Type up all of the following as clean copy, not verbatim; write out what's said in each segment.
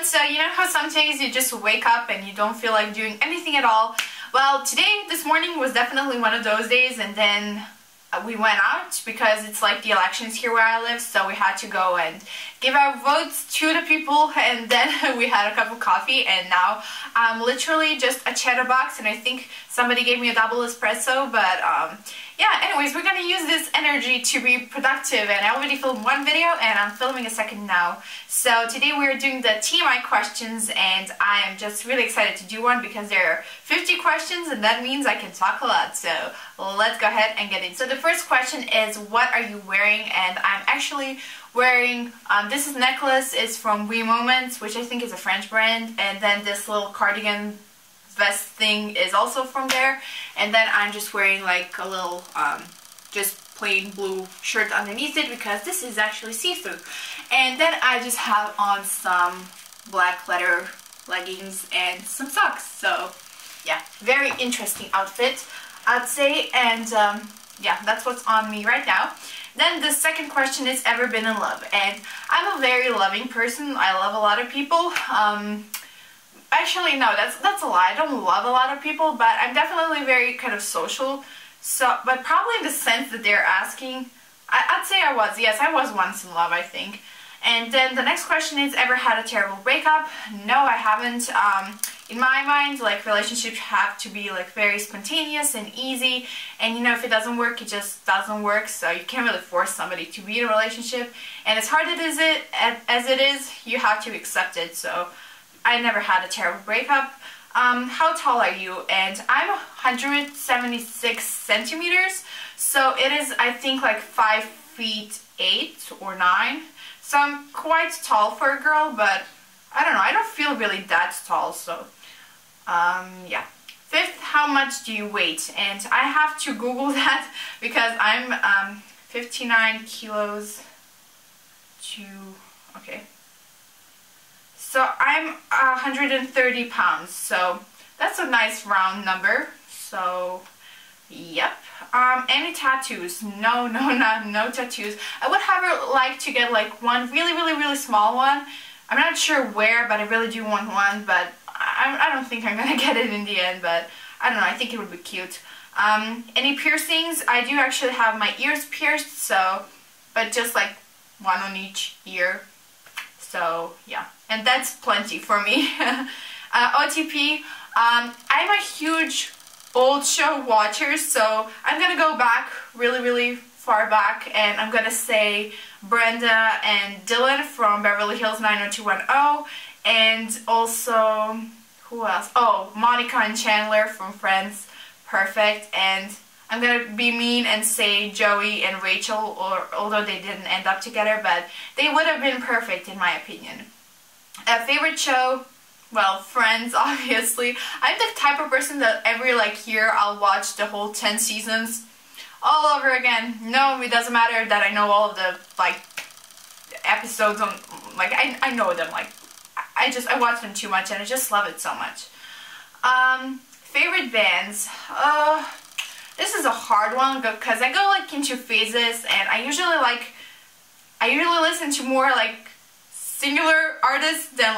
everyone. So you know how some days you just wake up and you don't feel like doing anything at all? Well, this morning was definitely one of those days, and then we went out because it's like the elections here where I live, so we had to go and give our votes to the people, and then we had a cup of coffee, and now I'm literally just a chatterbox, and I think somebody gave me a double espresso, but yeah, anyways, we're gonna use this energy to be productive, and I already filmed one video and I'm filming a second now. So today we're doing the TMI questions, and I am just really excited to do one because there are 50 questions, and that means I can talk a lot. So let's go ahead and get it. So the first question is, what are you wearing? And I'm actually wearing, this necklace is from We Moments, which I think is a French brand, and then this little cardigan vest thing is also from there, and then I'm just wearing like a little just plain blue shirt underneath it because this is actually see-through, and then I just have on some black leather leggings and some socks. So yeah, very interesting outfit, I'd say, and yeah, that's what's on me right now. Then the second question is, ever been in love? And I'm a very loving person. I love a lot of people. Actually, no, that's a lie. I don't love a lot of people, but I'm definitely very kind of social. So, but probably in the sense that they're asking, I'd say I was. Yes, I was once in love, I think. And then the next question is, ever had a terrible breakup? No, I haven't. In my mind, like, relationships have to be like very spontaneous and easy, and you know, if it doesn't work, it just doesn't work. So you can't really force somebody to be in a relationship, and as hard as it is, you have to accept it. So I never had a terrible breakup. How tall are you? And I'm 176 centimeters, so it is, I think, like 5'8" or 9. So I'm quite tall for a girl, but I don't know, I don't feel really that tall, so yeah. Fifth, how much do you weigh? And I have to Google that because I'm 59 kilos to, okay. So I'm 130 pounds, so that's a nice round number. So, yep. Any tattoos? No, no tattoos. I would like to get like one really small one. I'm not sure where, but I really do want one, but I don't think I'm gonna get it in the end, but I don't know, I think it would be cute. Any piercings? I do actually have my ears pierced, so, but just like one on each ear. So yeah, and that's plenty for me. OTP, I'm a huge old show watcher, so I'm gonna go back really far back, and I'm gonna say Brenda and Dylan from Beverly Hills 90210, and also, who else? Oh, Monica and Chandler from Friends, perfect. And I'm gonna be mean and say Joey and Rachel, although they didn't end up together, but they would have been perfect in my opinion. Favorite show? Well, Friends, obviously. I'm the type of person that every year I'll watch the whole 10 seasons all over again. No, it doesn't matter that I know all of the episodes on, I know them, I watch them too much and I just love it so much. Favorite bands? This is a hard one because I go into phases, and I usually listen to more singular artists than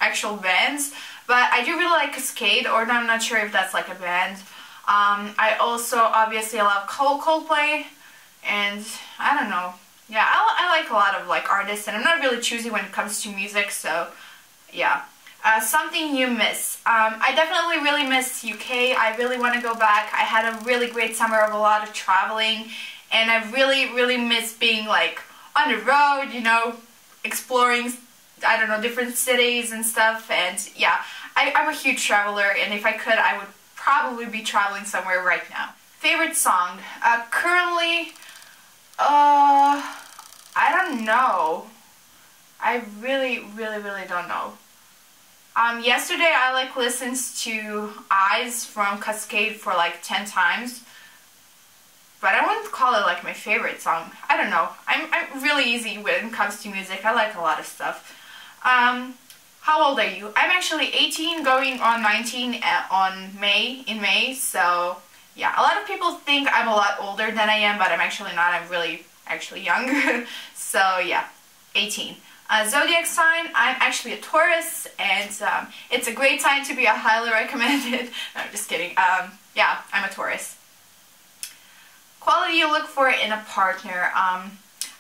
actual bands. But I do really like Cascade, or no, I'm not sure if that's a band. I also obviously love Coldplay, and I don't know. Yeah, I like a lot of artists, and I'm not really choosy when it comes to music. So yeah. Something you miss. I definitely really miss UK. I really want to go back. I had a really great summer of a lot of traveling, and I really miss being on the road, you know, exploring, I don't know, different cities and stuff. And yeah, I'm a huge traveler, and if I could, I would probably be traveling somewhere right now. Favorite song? Currently, I don't know. I really don't know. Yesterday I listened to Eyes from Cascade for 10 times, but I wouldn't call it my favorite song. I don't know. I'm really easy when it comes to music. I like a lot of stuff. How old are you? I'm actually 18, going on 19 in May, so yeah. A lot of people think I'm a lot older than I am, but I'm actually not. I'm really actually young. So yeah, 18. Zodiac sign, I'm actually a Taurus, and it's a great sign to be. I highly recommend it. No, I'm just kidding. Yeah, I'm a Taurus. Quality you look for in a partner.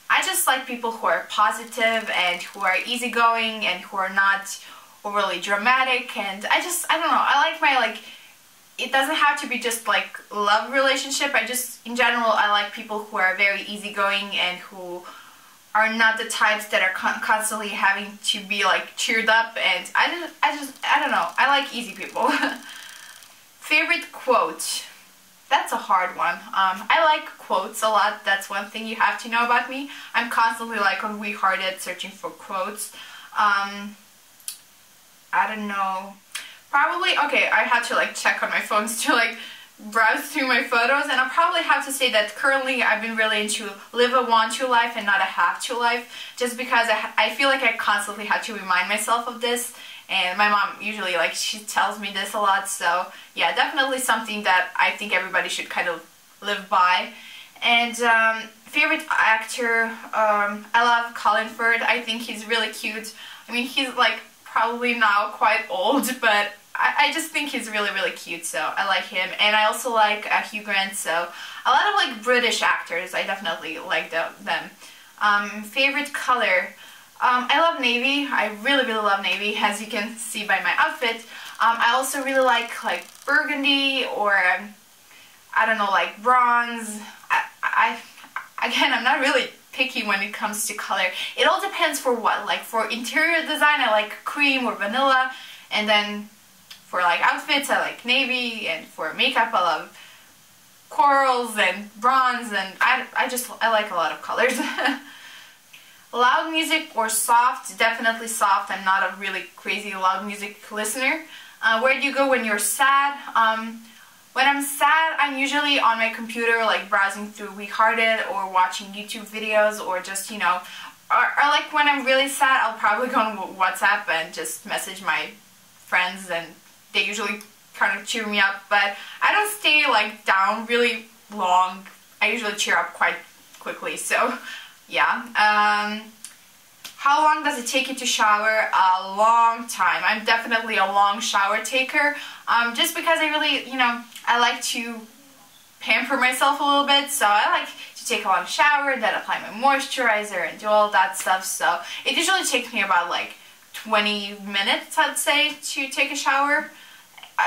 I just like people who are positive and who are easygoing and who are not overly dramatic, and I don't know, I like my, like, it doesn't have to be just like love relationship. In general, I like people who are very easygoing and who are not the types that are constantly having to be like cheered up, and I don't know, I like easy people. Favorite quote? That's a hard one. I like quotes a lot. That's one thing you have to know about me. I'm constantly like on WeHearted searching for quotes. I don't know. Probably, okay, I had to like check on my phones to like browse through my photos, and I'll probably have to say that currently I've been really into live a want to life and not a have to life, just because I feel like I constantly have to remind myself of this, and my mom usually, like, she tells me this a lot, so yeah, definitely something that I think everybody should kind of live by. And favorite actor, I love Colin Firth. I think he's really cute. I mean, he's like probably now quite old, but I just think he's really, really cute, so I like him. And I also like Hugh Grant, so a lot of like British actors, I definitely like them. Favorite color? I love navy. I really, really love navy, as you can see by my outfit. I also really like burgundy, or I don't know, like bronze. Again, I'm not really picky when it comes to color. It all depends for what. Like for interior design, I like cream or vanilla, and then for like outfits, I like navy, and for makeup, I love corals and bronze, and I like a lot of colors. Loud music or soft? Definitely soft. I'm not a really crazy loud music listener. Where do you go when you're sad? When I'm sad, I'm usually on my computer, like browsing through WeHearted or watching YouTube videos, or just, you know, or like when I'm really sad, I'll probably go on WhatsApp and just message my friends, and they usually kind of cheer me up, but I don't stay like down really long. I usually cheer up quite quickly, so yeah. How long does it take you to shower? A long time. I'm definitely a long shower taker, just because I really, you know, I like to pamper myself a little bit, so I like to take a long shower, then apply my moisturizer and do all that stuff, so it usually takes me about like 20 minutes, I'd say, to take a shower.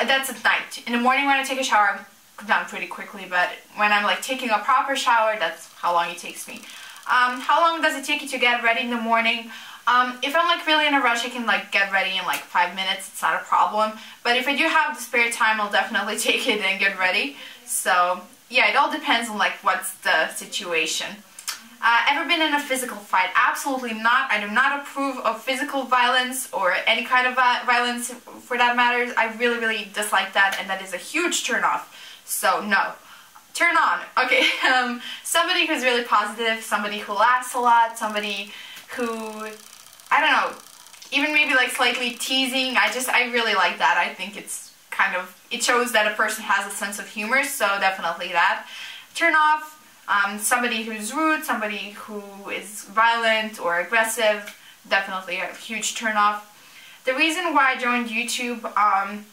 That's at night. In the morning when I take a shower, I'm done pretty quickly, but when I'm like taking a proper shower, that's how long it takes me. How long does it take you to get ready in the morning? If I'm like really in a rush, I can like get ready in like 5 minutes. It's not a problem. But if I do have the spare time, I'll definitely take it and get ready. So yeah, it all depends on like what's the situation. Ever been in a physical fight? Absolutely not. I do not approve of physical violence, or any kind of violence for that matter. I really, really dislike that, and that is a huge turn off. So no. Turn on. Okay, somebody who's really positive, somebody who laughs a lot, somebody who, I don't know, even maybe like slightly teasing. I really like that. I think it's kind of, it shows that a person has a sense of humor, so definitely that. Turn off, somebody who's rude, somebody who is violent or aggressive, definitely a huge turn off. The reason why I joined YouTube,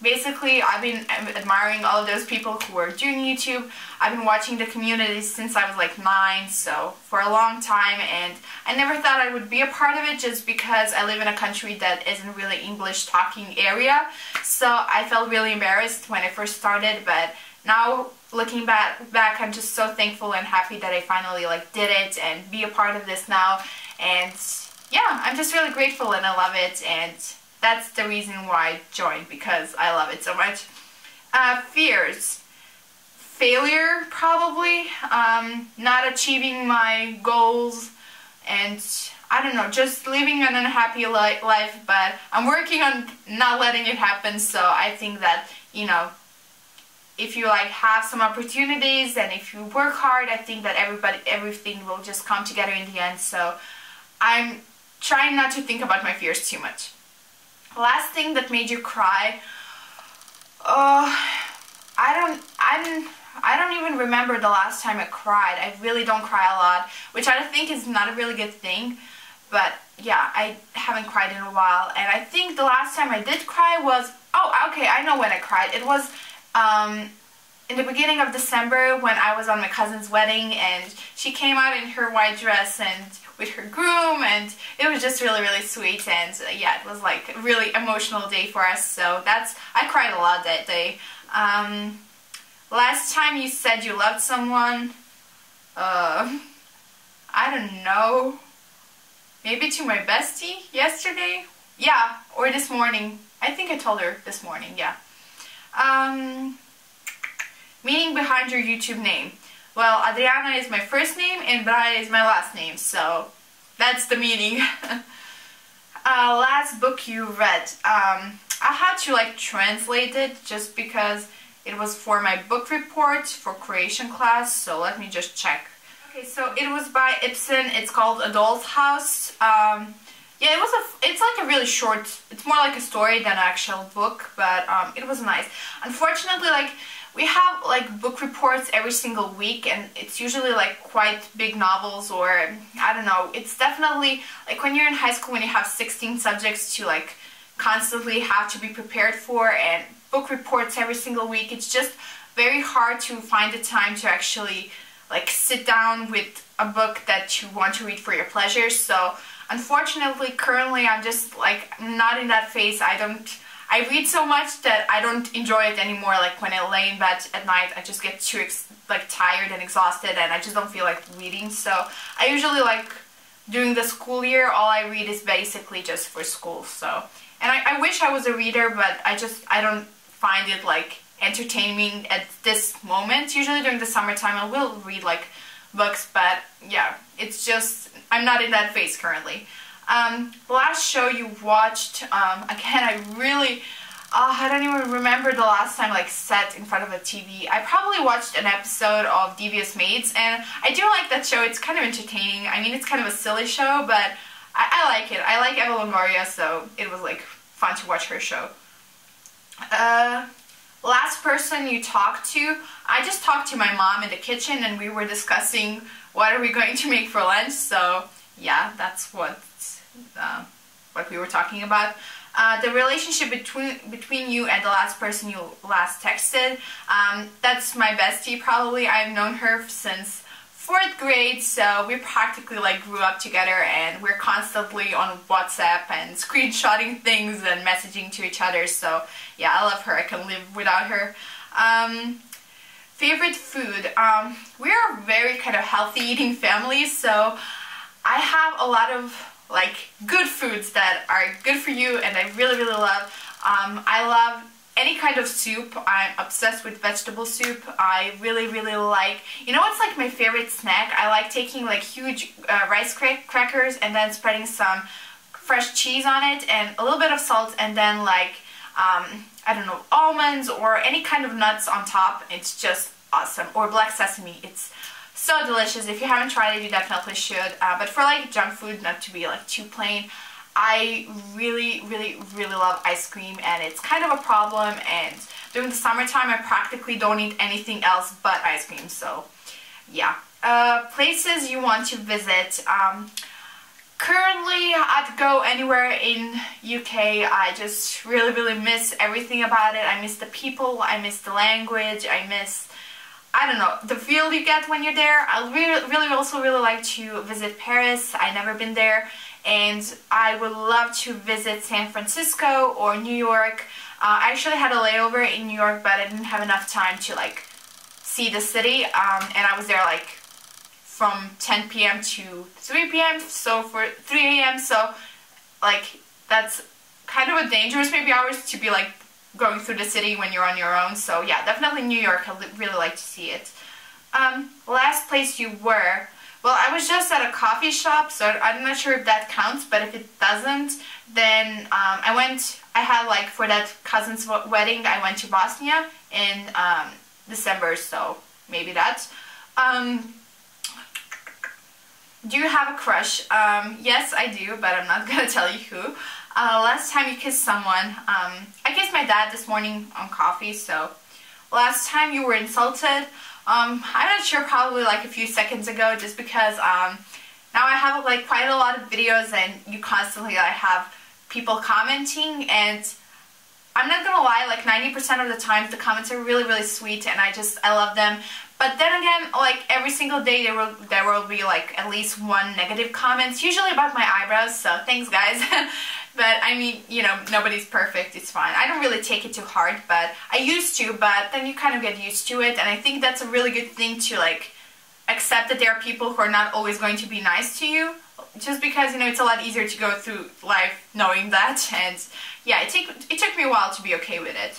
basically I've been admiring all of those people who are doing YouTube. I've been watching the community since I was like 9, so for a long time, and I never thought I would be a part of it, just because I live in a country that isn't really English talking area, so I felt really embarrassed when I first started, but now looking back, I'm just so thankful and happy that I finally like did it and be a part of this now, and yeah, I'm just really grateful and I love it, and that's the reason why I joined, because I love it so much. Fears. Failure, probably. Not achieving my goals, and I don't know, just living an unhappy life, but I'm working on not letting it happen, so I think that, you know, if you like have some opportunities and if you work hard, I think that everything will just come together in the end, so I'm trying not to think about my fears too much. Last thing that made you cry? I don't even remember the last time I cried. I really don't cry a lot, which I think is not a really good thing. But yeah, I haven't cried in a while, and I think the last time I did cry was, oh, okay, I know when I cried. It was in the beginning of December when I was on my cousin's wedding, and she came out in her white dress and with her groom, and it was just really, really sweet. And yeah, it was like a really emotional day for us, so I cried a lot that day. Last time you said you loved someone, I don't know, maybe to my bestie yesterday? Yeah, or this morning. I think I told her this morning, yeah. Meaning behind your YouTube name. Well, Adriana is my first name and Braia is my last name, so that's the meaning. Last book you read. I had to like translate it just because it was for my book report for Croatian class, so let me just check. Okay, so it was by Ibsen. It's called Adult House. Yeah, it's like a really short, it's more like a story than an actual book, but it was nice. Unfortunately, like, we have like book reports every single week, and it's usually like quite big novels, or I don't know, it's definitely like when you're in high school when you have 16 subjects to like constantly have to be prepared for, and book reports every single week, it's just very hard to find the time to actually like sit down with a book that you want to read for your pleasure. So unfortunately, currently I'm just like not in that phase. I read so much that I don't enjoy it anymore. Like when I lay in bed at night, I just get too like tired and exhausted, and I just don't feel like reading. So I usually like during the school year, all I read is basically just for school. So, and I wish I was a reader, but I don't find it like entertaining at this moment. Usually during the summertime, I will read like books, but yeah, it's just I'm not in that phase currently. Last show you watched, again, I don't even remember the last time like sat in front of a TV. I probably watched an episode of Devious Maids, and I do like that show. It's kind of entertaining. I mean, it's kind of a silly show, but I like it. I like Eva Longoria, so it was like fun to watch her show. Last person you talked to, I just talked to my mom in the kitchen, and we were discussing what are we going to make for lunch, so yeah, that's what we were talking about. The relationship between you and the last person you last texted, that's my bestie probably. I've known her since 4th grade, so we practically like grew up together, and we're constantly on WhatsApp and screenshotting things and messaging to each other. So yeah, I love her. I can live without her. Favorite food. We're a very kind of healthy eating family, so I have a lot of like good foods that are good for you, and I really, really love. I love any kind of soup. I'm obsessed with vegetable soup. I really, really like, you know what's like my favorite snack? I like taking like huge rice crackers and then spreading some fresh cheese on it and a little bit of salt, and then like, I don't know, almonds or any kind of nuts on top. It's just awesome. Or black sesame. It's so delicious. If you haven't tried it, you definitely should. But for like junk food, not to be like too plain, I really, really, really love ice cream, and it's kind of a problem, and during the summertime I practically don't eat anything else but ice cream, so yeah. Places you want to visit. Currently, I'd go anywhere in UK. I just really, really miss everything about it. I miss the people, I miss the language, I miss, I don't know, the feel you get when you're there. I really also really like to visit Paris. I've never been there. And I would love to visit San Francisco or New York. I actually had a layover in New York, but I didn't have enough time to like see the city. And I was there like from 10 p.m. to 3 p.m. So for 3 a.m. So like that's kind of a dangerous maybe hours to be like going through the city when you're on your own. So yeah, definitely New York. I'd really like to see it. Last place you were. Well, I was just at a coffee shop, so I'm not sure if that counts, but if it doesn't, then I had like for that cousin's wedding, I went to Bosnia in December, so maybe that. Do you have a crush? Yes, I do, but I'm not gonna tell you who. Last time you kissed someone, I kissed my dad this morning on coffee, so last time you were insulted, I'm not sure, probably like a few seconds ago, just because now now I have like quite a lot of videos, and you constantly have people commenting, and I'm not gonna lie, like 90% of the time the comments are really, really sweet, and I love them. But then again, like every single day there will be like at least one negative comment, usually about my eyebrows, so thanks guys. But I mean, you know, nobody's perfect, it's fine. I don't really take it too hard, but I used to, but then you kind of get used to it, and I think that's a really good thing to like accept that there are people who are not always going to be nice to you, just because, you know, it's a lot easier to go through life knowing that, and yeah, it took me a while to be okay with it.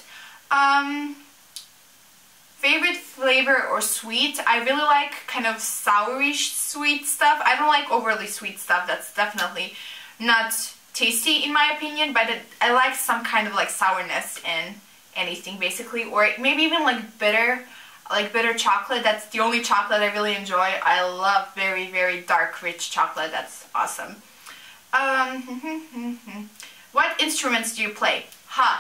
Favorite flavor or sweet? I really like kind of sourish sweet stuff. I don't like overly sweet stuff. That's definitely not tasty in my opinion, but I like some kind of like sourness in anything basically, or maybe even like bitter chocolate. That's the only chocolate I really enjoy. I love very, very dark, rich chocolate. That's awesome. What instruments do you play?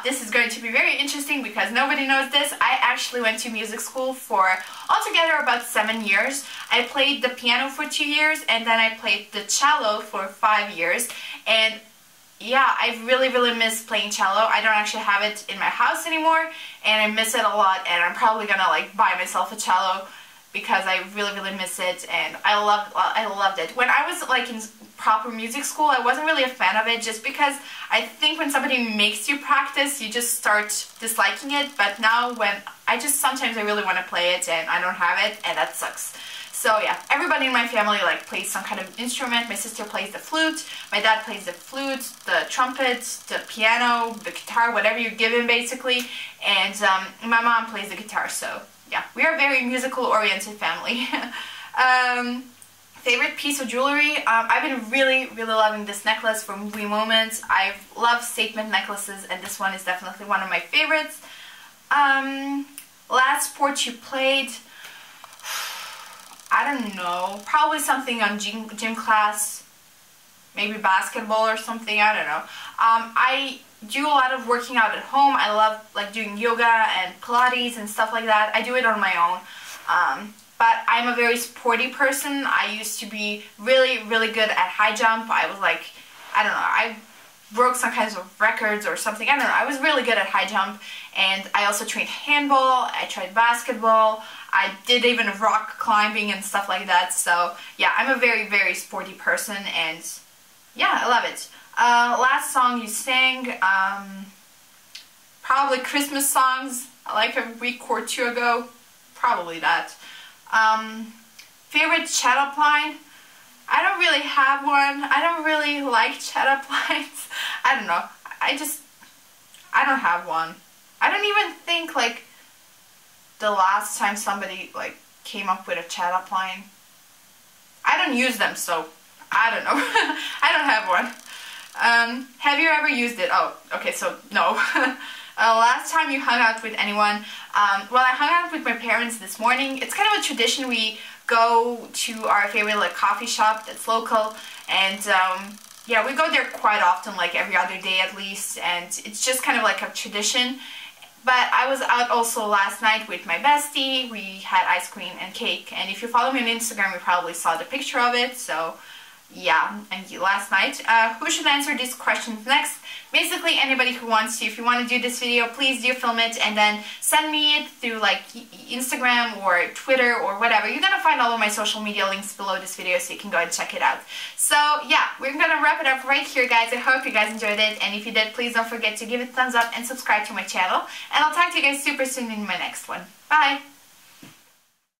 This is going to be very interesting because nobody knows this. I actually went to music school for altogether about 7 years. I played the piano for 2 years, and then I played the cello for 5 years. And yeah, I really, really miss playing cello. I don't actually have it in my house anymore, and I miss it a lot, and I'm probably gonna like buy myself a cello because I really, really miss it, and I loved it. When I was like in proper music school, I wasn't really a fan of it, just because I think when somebody makes you practice, you just start disliking it. But now when sometimes I really want to play it and I don't have it, and that sucks. So yeah, everybody in my family like plays some kind of instrument. My sister plays the flute, my dad plays the flute, the trumpet, the piano, the guitar, whatever you give him basically, and my mom plays the guitar. So yeah, we are a very musical oriented family. Favorite piece of jewelry? I've been really, really loving this necklace from We Moments. I love statement necklaces, and this one is definitely one of my favorites. Last sport you played? I don't know. Probably something on gym class. Maybe basketball or something. I don't know. I do a lot of working out at home. I love like doing yoga and Pilates and stuff like that. I do it on my own. But I'm a very sporty person. I used to be really, really good at high jump. I was like, I don't know, I broke some kinds of records or something. I don't know. I was really good at high jump, and I also trained handball. I tried basketball. I did even rock climbing and stuff like that. So yeah, I'm a very, very sporty person, and yeah, I love it. Last song you sang, probably Christmas songs, like a week or two ago, probably that. Favorite chat up line? I don't really have one. I don't really like chat up lines. I don't know. I don't have one. I don't even think like the last time somebody like came up with a chat up line. I don't use them, so I don't know. I don't have one. Have you ever used it? Oh, okay, so no. Last time you hung out with anyone? Well, I hung out with my parents this morning. It's kind of a tradition. We go to our favorite like coffee shop that's local, and yeah, we go there quite often, like every other day at least, and it's just kind of like a tradition. But I was out also last night with my bestie. We had ice cream and cake, and if you follow me on Instagram, you probably saw the picture of it. So yeah, and last night. Who should answer these questions next? Basically anybody who wants to. If you want to do this video, please do film it and then send me it through like Instagram or Twitter or whatever. You're gonna find all of my social media links below this video, so you can go and check it out. So yeah, we're gonna wrap it up right here, guys. I hope you guys enjoyed it, and if you did, please don't forget to give it a thumbs up and subscribe to my channel, and I'll talk to you guys super soon in my next one. Bye!